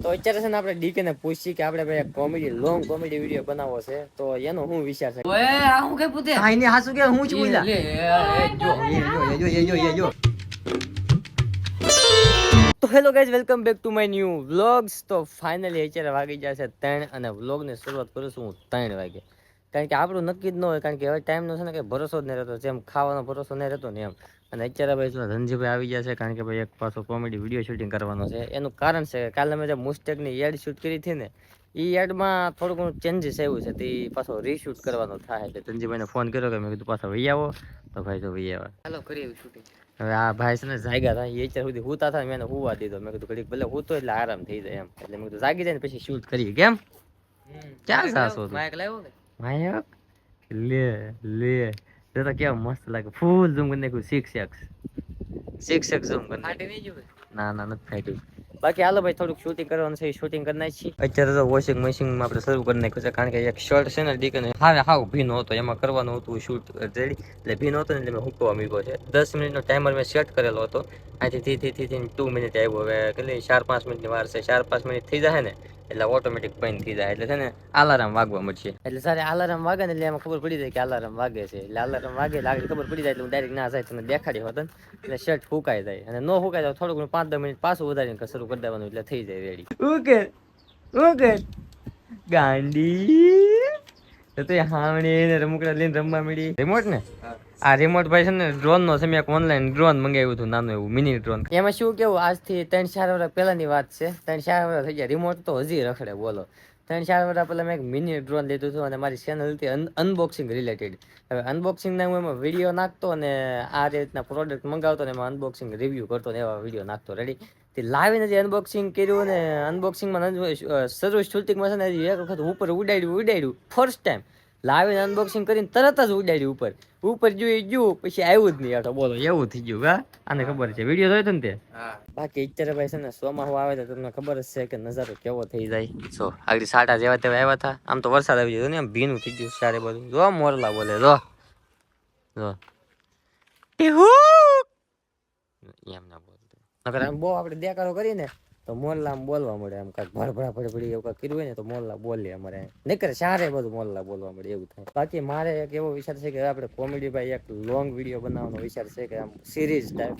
તો અત્યારે છે ને આપણે ડીકે ને પૂછી કે આપણે ભાઈ કોમેડી લોંગ કોમેડી વિડીયો બનાવવો છે તો એનો શું વિચાર છે? ઓએ આ હું કે પૂતે હા એને હાસુ કે હું છું બોલા લે જો તો hello guys welcome back to my new vlogs. તો ફાઇનલી અત્યારે વાગી જશે 3 અને વ્લોગની શરૂઆત કરું છું હું 3 વાગે, કારણ કે આપણું નક્કી જ ન હોય, કારણ કે હવે ટાઈમનો છે ને કંઈ ભરોસો જ નહીં રહેતો, જેમ ખાવાનો ભરોસો નહીં રહેતો ને એમ. અને અત્યારે ભાઈ જો ધનજીભાઈ આવી ગયા છે, કારણ કે ભાઈ એક પાછો કોમેડી વિડીયો શૂટિંગ કરવાનો છે. એનું કારણ છે કે કાલે મેં જે મુસ્ટેકની એડ શૂટ કરી હતી ને એ એડમાં થોડું ઘણું ચેન્જીસ આવ્યું છે, તે પાછો રીશૂટ કરવાનો થાય. એટલે ધનજીભાઈને ફોન કર્યો કે મેં કીધું પાછો વહી આવો, તો ભાઈ તો વહી આવ્યા. હાલો કરીએ શૂટિંગ. હવે આ ભાઈ છે ને જાગ્યા હતા, એ અત્યાર સુધી હુતા હતા, મેં હુવા દીધો. મેં કીધું ઘડીક ભલે હુતો એટલે આરામ થઈ જાય એમ, એટલે મેં કીધું જાગી જાય ને પછી શૂટ કરીએ. કેમ ક્યાં સાસો માઈક લાવ્યો કે માયક લે લે તો કેમ મસ્ત લાગે, ફૂલ ઝૂમ કરી નાખ્યું. 6x ઝૂમ કરી ફાટી નહીં જોવે. ના ના નથી ફાટ્યું. બાકી હાલો ભાઈ થોડુંક શૂટિંગ કરવાનું છે, શૂટિંગ કરી નાખીએ. અત્યારે તો વોશિંગ મશીનમાં આપણે શરૂ કરી નાખ્યું છે, કારણ કે એક શર્ટ છે ને દીકરીને હાવ ભીનો હતો, એમાં કરવાનું હતું શૂટ રેડી, એટલે ભીનો હતો ને એટલે મેં હુકવા મીકો છે. 10 મિનિટનો ટાઈમર મેં સેટ કરેલો હતો, અહીંથી 2 મિનિટ આવ્યો. હવે કેટલી 4-5 મિનિટની વાર છે, 4-5 મિનિટ થઈ જાય ને એટલે ઓટોમેટિક બંધ થઈ જાય, એટલે છે ને અલાર્મ વાગવા મળશે. એટલે સારે અલાર્મ વાગે ને એટલે એમાં ખબર પડી જાય કે અલાર્મ વાગે છે, એટલે અલાર્મ વાગે એટલે આગળ ખબર પડી જાય, એટલે હું ડાયરેક્ટ ના જાય તમને દેખાડી હોત એટલે શર્ટ ફૂંકાઈ જાય, અને ન ફૂંકાય તો થોડું ઘણું 5-10 મિનિટ પાછું વધારીને શરૂ કરી દેવાનું, એટલે થઈ જાય રેડી. ઓકે ઓકે ગાંડી તો હાવણી રમકડા લઈને રમવા મળી. રિમોટ ને આ રિમોટ ભાઈ છે ને ડ્રોન નો છે, મેં એક ઓનલાઈન ડ્રોન મંગાવ્યું હતું, નાનું એવું મિની ડ્રોન. એમાં શું કેવું, આજથી 3-4 વર્ષ પહેલાની વાત છે, 3-4 વર્ષ થઈ ગયા, રિમોટ તો હજી રખડે બોલો. 3-4 વર્ષ પહેલા મેં એક મિની ડ્રોન લીધું હતું, અને મારી ચેનલ હતી અનબોક્સિંગ રિલેટેડ. હવે અનબોક્સિંગના હું એમાં વિડીયો નાખતો અને આ રીતના પ્રોડક્ટ મંગાવતો ને એમાં અનબોક્સિંગ રિવ્યૂ કરતો ને એવા વિડીયો નાખતો રેડી. તે લાવીને જે અનબોક્સિંગ કર્યું ને અનબોક્સિંગમાં શરૂ શૂટિંગમાં છે ને એક વખત ઉપર ઉડાડ્યું ફર્સ્ટ ટાઈમ લાવીને અનબોક્સિંગ કરીને તરત જ ઉડાડ્યું ઉપર જોઈ ગયું, પછી આવ્યું જ નહીં આટો બોલો, એવું થઈ ગયું. હા આને ખબર છે, વિડીયો જોયો ને તે. બાકી અત્યારે ભાઈ છે ને સોમાં આવે તો તમને ખબર જ છે કે નજારો કેવો થઈ જાય. સો આગળ સાટા જેવા તેવા આવ્યા હતા, આમ તો વરસાદ આવી ગયો ને, આમ ભીનું થઈ ગયું સારે બધું. જો મોરલા બોલે જો એમ ના બોલતો, નકર આમ બહુ આપણે દેકારો કરીને તો મોરલા આમ બોલવા મળે, આમ કાંઈક ભરભરા ફડી એવું કાંઈક કર્યું હોય ને તો મોરલા બોલે અમારે, નકર સારે બધું મોરલા બોલવા મળે એવું થાય. બાકી મારે એક એવો વિચાર છે કે આપણે કોમેડી ભાઈ એક લોંગ વિડીયો બનાવવાનો વિચાર છે, કે આમ સિરીઝ ટાઈપ.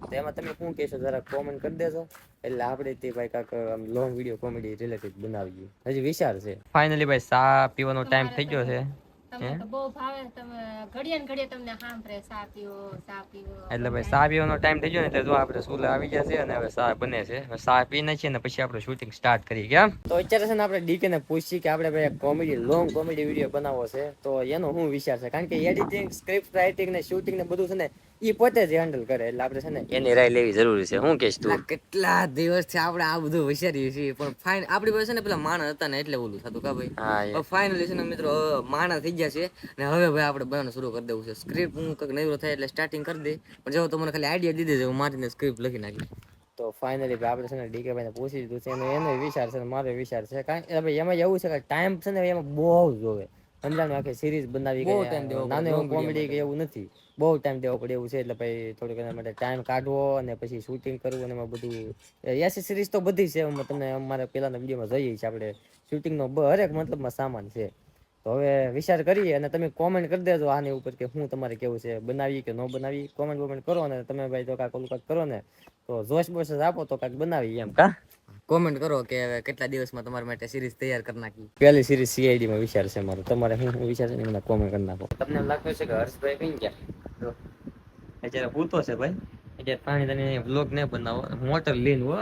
તો એમાં તમે શું કહેશો જરા કોમેન્ટ કરી દેજો, એટલે આપણે તે ભાઈ કાંઈક આમ લોંગ વિડીયો કોમેડી રિલેટેડ બનાવીએ, હજી વિચાર છે. ફાઇનલી ભાઈ ચા પીવાનો ટાઈમ થઈ ગયો છે. તમને તો બહુ ભાવે, તમે ઘડિયા ને ઘડિયા તમને સાંભળે ચા પીવો. એટલે ભાઈ ચા પીવાનો ટાઈમ થઈ ગયો ને એટલે જો આપણે સુલે આવી ગયા છે, અને હવે ચા બને છે. હવે ચા પી નાખીએ ને પછી આપણે શૂટિંગ સ્ટાર્ટ કરીએ. કેમ તો અત્યારે છે ને આપણે ડીકે ને પૂછીએ કે આપણે ભાઈ કોમેડી લોંગ કોમેડી વિડીયો બનાવવો છે, તો એનો શું વિચાર છે, કારણ કે એડિટિંગ સ્ક્રિપ્ટ રાઇટિંગ ને શૂટિંગ ને બધું છે ને એ પોતે જ હેન્ડલ કરે, એટલે આપણે છે ને એની રાય લેવી જરૂરી છે. શું કહેશ તું? કેટલા દિવસથી આપણે આ બધું વિચારીએ છીએ, પણ ફાઇન આપણી પાસે ને પેલા માણસ હતા ને એટલે ઓલું થતું કા ભાઈ. ફાઇનલી છે ને મિત્રો માણસ થઈ ગયા છે, ને હવે ભાઈ આપણે બનાવવાનું શરૂ કરી દેવું છે. સ્ક્રિપ્ટ હું કંઈક નવરો થાય એટલે સ્ટાર્ટિંગ કરી દે, પણ જો તો મને ખાલી આઈડિયા દીધી છે, હું મારીને સ્ક્રિપ્ટ લખી નાખી. તો ફાઇનલી ભાઈ આપણે છે ને ડીકે ભાઈને પૂછી દીધું છે, એનો વિચાર છે ને મારો વિચાર છે, કારણ કે ભાઈ એમાં એવું છે કે ટાઈમ છે ને એમાં બહુ જોવે, સમજાણું આખી સિરીઝ બનાવી કે નાનો એવું કોમેડી કે એવું નથી, બહુ ટાઈમ દેવો પડે એવું છે. એટલે ભાઈ થોડુંક એના માટે ટાઈમ કાઢવો અને પછી શૂટિંગ કરવું, અને એમાં બધું એસી સિરીઝ તો બધી છે, તમને અમારે પહેલાના વિડીયોમાં જોઈએ છે આપણે શૂટિંગનો હરેક મતલબમાં સામાન છે. તો હવે વિચાર કરીએ, અને તમે કોમેન્ટ કરી દેજો આની ઉપર કે હું તમારે કેવું છે, બનાવી કે ન બનાવી. કોમેન્ટ કરો ને તમે ભાઈ તો કાંઈક ઓલું કાંઈક કરો ને તો જોશ બોશ આપો તો કાંઈક બનાવી એમ. કા કોમેન્ટ કરો કે કેટલા દિવસમાં તમારા માટે સિરીઝ તૈયાર કરી નાખી. પહેલી સિરીઝ સીઆઈડી માં વિચાર છે મારો, તમારે શું વિચાર છે મને કોમેન્ટ કરી નાખો. તમને લાગતું છે કે હર્ષભાઈ કઈ ગયા અત્યારે પૂતો છે ભાઈ, અત્યારે પાણી તને બ્લોગ નહીં બનાવો, મોટર લઈને હો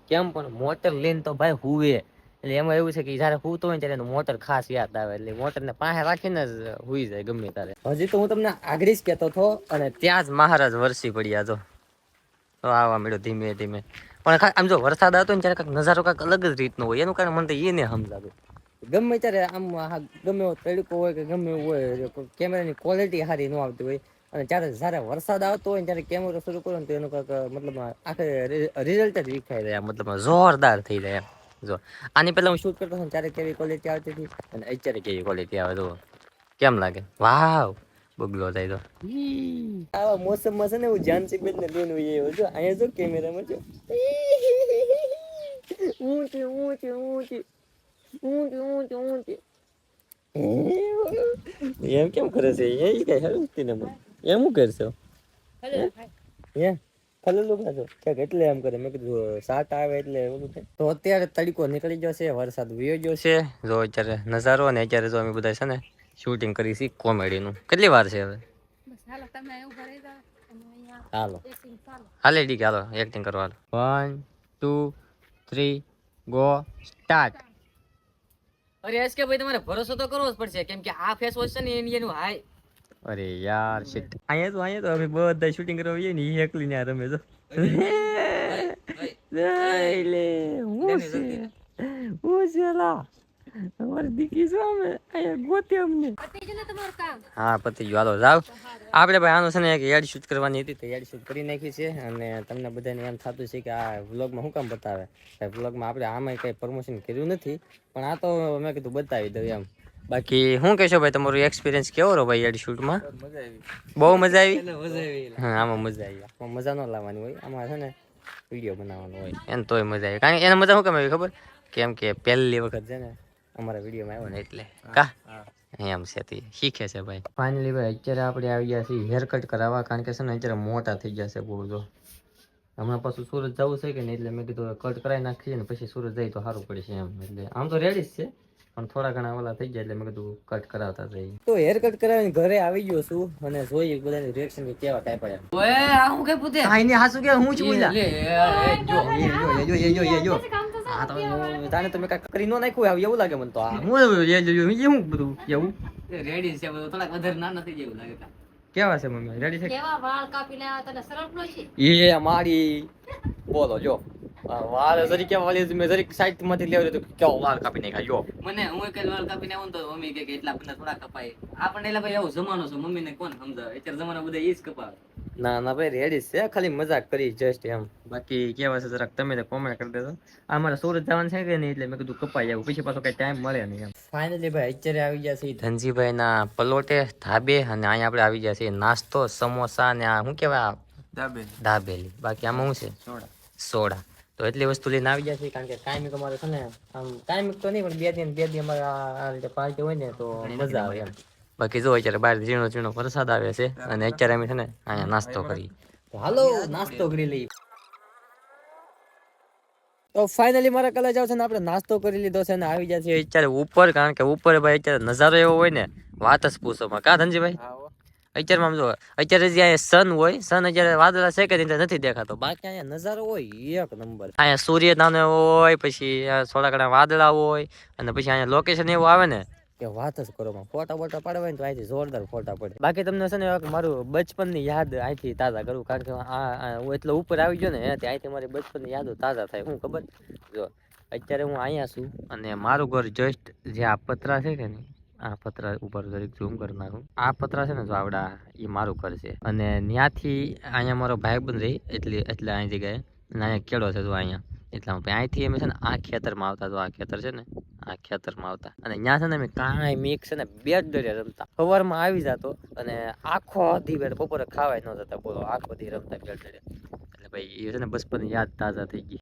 કેમ પણ મોટર લઈને તો ભાઈ હુવે, એટલે એમાં એવું છે કે જયારે હુતો હોય ત્યારે મોટર ખાસ યાદ આવે, એટલે મોટર ને પાસે રાખીને જ હુઈ જાય ગમે ત્યારે. હજી તો હું તમને આગળ જ કહેતો હતો, અને ત્યાં જ મહારાજ વરસી પડ્યા જો તો આવવા મળ્યો ધીમે ધીમે. પણ આમ જો વરસાદ આવતો ને ત્યારે કાંઈક નજારો કાંઈક અલગ જ રીતનો હોય, એનું કારણ મને તો એ નહીં સમજાતું. ગમે ત્યારે આમ ગમે એવો તડકો હોય કે ગમે એવું હોય, કેમેરાની ક્વોલિટી સારી ન આવતી હોય, અને જ્યારે વરસાદ આવતો હોય ને ત્યારે કેમેરો શરૂ કરો ને તો એનું કાંઈક મતલબ આખે રિઝલ્ટ જ વિખાઈ જાય, મતલબ જોરદાર થઈ જાય એમ. જો આની પહેલા હું શૂટ કરતો હતો ત્યારે કેવી ક્વોલિટી આવતી હતી અને અત્યારે કેવી ક્વોલિટી આવે તો કેમ લાગે? વાવ બગલો થાય તો આવા મોસમમાં છે ને હું જાનસી બેન ને લઈને આવ્યો. જો અહીંયા જો કેમેરામાં જો ઊંચી એમ કેમ કરે છે એ કઈ હરતી ને મને એમ શું કરશો હે ફલેલું ખાશો ક્યાંક એટલે એમ કરે મેં કીધું સાટ આવે એટલે ઓલું થાય તો અત્યારે તડકો નીકળી ગયો છે વરસાદ વયો ગયો છે જો અત્યારે નજારો ને અત્યારે જો અમે બધા છે ને શૂટિંગ કરી છે કોમેડીનું કેટલી વાર છે હવે બસ હાલો તમે એવું કરી દો અને અહીંયા હાલો acting ચાલો. હાલે ડી હાલો એક્ટિંગ કરવા હાલો 1 2 3 ગો સ્ટાર્ટ અરે એસ કે ભાઈ તમારે ભરોસો તો કરવો જ પડશે કેમ કે આ ફેસ વોશ છે ને ઇન્ડિયન હાઈ અરે યાર શિટ અહીંયા તો અમે બધા શૂટિંગ કરવા જઈએ ને ઈ એકલી ને રમે જો લે હું છે લા અમારી દીકરી છો અમે અહીંયા ગોતે અમને પતી ગયું ને તમારું કામ હા પતી ગયું હાલો જાવ આપણે ભાઈ આનું છે ને એક એડ શૂટ કરવાની હતી તો એડ શૂટ કરી નાખી છે અને તમને બધાને એમ થતું છે કે આ વ્લોગમાં શું કામ બતાવે વ્લોગમાં આપણે આમાં કંઈ પ્રમોશન કર્યું નથી પણ આ તો મેં કીધું બતાવી દઉં એમ બાકી શું કહેશો ભાઈ તમારું એક્સપિરિયન્સ કેવો રહ્યો ભાઈ એડ શૂટમાં બહુ મજા આવી હા આમાં મજા આવી આમાં મજા ન લાવવાની હોય આમાં છે ને વિડીયો બનાવવાનો હોય એને તોય મજા આવી કારણ કે એને મજા શું કેમ આવી ખબર કેમ કે પહેલી વખત છે ને અમારા વિડીયોમાં આવ્યો ને એટલે કા એમ છે તે શીખે છે ભાઈ ફાઇનલી ભાઈ અત્યારે આપણે આવી ગયા છીએ હેર કટ કરાવવા કારણ કે છે ને અત્યારે મોટા થઈ ગયા છે બહુ જો હમણાં પાછું સુરત જવું છે કે નહીં એટલે મેં કીધું કટ કરાવી નાખીએ ને પછી સુરત જઈએ તો સારું પડશે એમ એટલે આમ તો રેડી જ છે પણ થોડા ઘણા ઓલા થઈ ગયા એટલે મેં કીધું કટ કરાવતા જઈએ તો હેર કટ કરાવીને ઘરે આવી ગયો છું અને જોઈએ બધાની રિએક્શન કેવા ટાઈપ પડ્યા ઓએ આ હું કે પૂતે આઈને હાસુ કે હું છું બોલ્યા જો કામ તો આ તો તાને તમે કાંઈ કરી નો નાખ્યું આવે એવું લાગે મને તો આ હું બધું એવું રેડી છે બધું થોડાક વધારે નાના થઈ જાય એવું લાગે તા. કેવા છે મમ્મી રેડી છે કેવા વાળ કાપીને આવ્યા તને સરળ નો છે એ મારી બોલો જો વાળ જરીક કેવા વાળી મેં જરીક સાઈડ માંથી લેવા તો કેવો વાળ કાપી નાખ્યા જો મને હું કઈ વાળ કાપીને આવું ને તો મમ્મી કે એટલા બધા થોડા કપાય આપણને એટલે ભાઈ આવું જમાનો છે મમ્મીને કોણ સમજાવે અત્યારે જમાના બધા એ જ કપાવે ના ના ભાઈ રેડી છે ખાલી મજાક કરી જસ્ટ એમ બાકી કેવા છે જરાક તમે કોમેન્ટ કરી દેજો આ મારે સુરત જવાનું છે કે નહીં એટલે મેં કીધું કપાઈ આવું પછી પાછો કઈ ટાઈમ મળે નહીં એમ ફાઇનલી ભાઈ અત્યારે આવી ગયા છે ધનજીભાઈ ના પલોટે ધાબે અને અહીંયા આપણે આવી ગયા છીએ નાસ્તો સમોસા ને આ શું કેવાય ધાબેલી બાકી આમાં શું છે સોડા તો એટલી વસ્તુ લઈને આવી ગયા છે કારણ કે કાયમિક અમારે છે ને આમ કાયમિક તો નહીં પણ બે દી અમારે આ રીતે પાર્ટી હોય ને તો મજા આવે એમ બાકી જો અત્યારે બહાર ઝીણો ઝીણો વરસાદ આવે છે અને અત્યારે અમે છે ને અહીંયા નાસ્તો કરી હાલો નાસ્તો કરી લઈએ તો ફાઇનલી મારા કલા જાવ છે ને આપણે નાસ્તો કરી લીધો છે ને આવી જાય છે અત્યારે ઉપર કારણ કે ઉપર ભાઈ અત્યારે નજારો એવો હોય ને વાત જ પૂછો માં કા ધનજીભાઈ અત્યારે આમ જો અત્યારે જે અહીંયા સન હોય સન અત્યારે વાદળા છે કે નથી દેખાતો બાકી અહીંયા નજારો હોય એક નંબર અહીંયા સૂર્ય નાનો હોય પછી થોડા ઘણા વાદળા હોય અને પછી અહીંયા લોકેશન એવું આવે ને કે વાત જ કરો ફોટા બોટા પાડવા ને તો અહીંથી જોરદાર ફોટા પડે બાકી તમને છે ને મારું બચપન ની યાદ અહીંથી તાજા કરું કારણ કે હું એટલે ઉપર આવી ગયો ને અહીંથી મારી બચપન ની યાદો તાજા થાય હું ખબર જો અત્યારે હું અહીંયા છું અને મારું ઘર જસ્ટ જે આ પતરા છે કે નહીં આ પતરા ઉપર જરીક ઝૂમ કરી નાખું આ પતરા છે ને જો આવડા એ મારું ઘર છે અને ત્યાંથી અહીંયા મારો ભાઈબંધ રહી એટલે અહીં જગ્યાએ અને અહીંયા કેળો છે જો અહીંયા એટલા અહીંથી અમે છે ને આ ખેતરમાં આવતા તો આ ખેતર છે ને આ ખેતરમાં આવતા અને ત્યાં છે ને અમે કાંઈ મિક્સ છે ને બેટ દરિયા રમતા સવારમાં આવી જતો અને આખો દી બપોરે ખાવાય ન જતા બોલો આખો દી રમતા બેટ દરિયા એટલે ભાઈ એ છે ને બચપન યાદ તાજા થઈ ગઈ